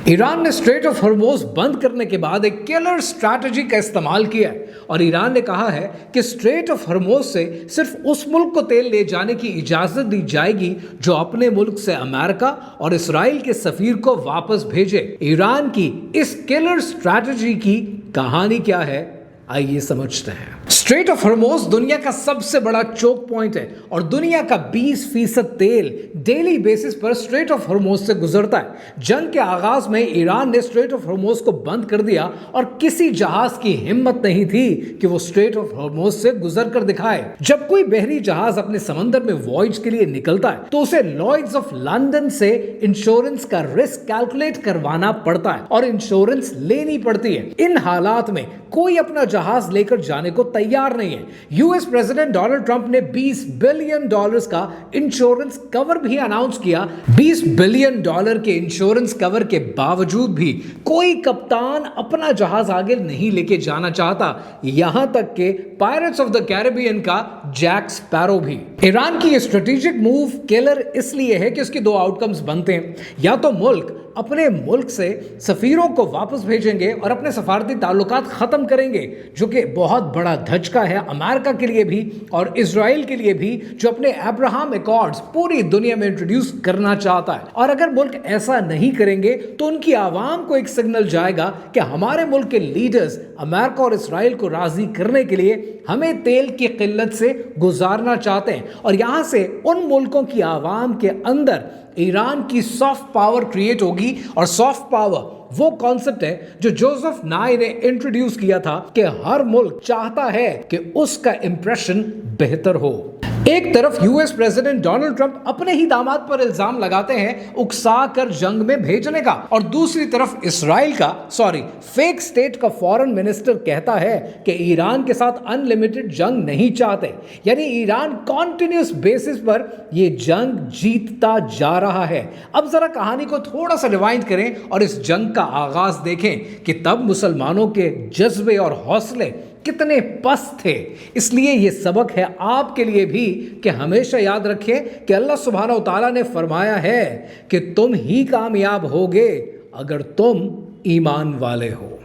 Iran ने straight of Hormuz बंद करने के बाद एक किलर स्ट्रैटेजी का इस्तेमाल किया है और ईरान ने कहा है कि स्ट्रेट ऑफ हॉर्मोज से सिर्फ उस मुल्क को तेल ले जाने की इजाजत दी जाएगी जो अपने मुल्क से अमेरिका और इसराइल के सफीर को वापस भेजे। ईरान की इस किलर स्ट्रैटेजी की कहानी क्या है, आइए समझते हैं। स्ट्रेट ऑफ हॉर्मोज दुनिया का सबसे बड़ा चोक पॉइंट है और दुनिया का 20% तेल डेली बेसिस पर स्ट्रेट ऑफ हॉर्मोज से गुजरता है। जंग के आगाज में ईरान ने स्ट्रेट ऑफ हॉर्मोज को बंद कर दिया और किसी जहाज की हिम्मत नहीं थी कि वो स्ट्रेट ऑफ हॉर्मोज से गुजर कर दिखाए। जब कोई बहरी जहाज अपने समंदर में वॉयज के लिए निकलता है तो उसे लॉयड्स ऑफ लंदन से इंश्योरेंस का रिस्क कैलकुलेट करवाना पड़ता है और इंश्योरेंस लेनी पड़ती है। इन हालात में कोई अपना जहाज लेकर जाने को तैयार नहीं है। यूएस प्रेसिडेंट डोनाल्ड ट्रंप ने $20 बिलियन का इंश्योरेंस कवर भी अनाउंस किया। $20 बिलियन के इंश्योरेंस कवर के बावजूद भी कोई कप्तान अपना जहाज आगे नहीं लेके जाना चाहता, यहां तक के पायरेट्स ऑफ द कैरिबियन का जैक स्पैरो भी। ईरान की ये स्ट्रेटेजिक मूव किलर इसलिए है कि उसके दो आउटकम्स बनते हैं। या तो मुल्क अपने मुल्क से सफीरों को वापस भेजेंगे और अपने सफारती ताल्लुकात खत्म करेंगे, जो कि बहुत बड़ा धचका है अमेरिका के लिए भी और इजराइल के लिए भी, जो अपने अब्राहम एकॉर्ड्स पूरी दुनिया में इंट्रोड्यूस करना चाहता है। और अगर मुल्क ऐसा नहीं करेंगे तो उनकी आवाम को एक सिग्नल जाएगा कि हमारे मुल्क के लीडर्स अमेरिका और इसराइल को राजी करने के लिए हमें तेल की किल्लत से गुजारना चाहते हैं और यहां से उन मुल्कों की आवाम के अंदर ईरान की सॉफ्ट पावर क्रिएट होगी। और सॉफ्ट पावर वो कॉन्सेप्ट है जो जोसेफ नाई ने इंट्रोड्यूस किया था कि हर मुल्क चाहता है कि उसका इंप्रेशन बेहतर हो। एक तरफ यूएस प्रेसिडेंट डोनाल्ड ट्रंप अपने ही दामाद पर इल्जाम लगाते हैं उकसा कर जंग में भेजने का और दूसरी तरफ इसराइल का फेक स्टेट का फॉरेन मिनिस्टर कहता है कि ईरान के साथ अनलिमिटेड जंग नहीं चाहते। यानी ईरान कॉन्टिन्यूस बेसिस पर ये जंग जीतता जा रहा है। अब जरा कहानी को थोड़ा सा रिवाइंड करें और इस जंग का आगाज देखें कि तब मुसलमानों के जज्बे और हौसले कितने पस्त थे। इसलिए ये सबक है आपके लिए भी कि हमेशा याद रखें कि अल्लाह सुब्हानहू तआला ने फरमाया है कि तुम ही कामयाब होगे अगर तुम ईमान वाले हो।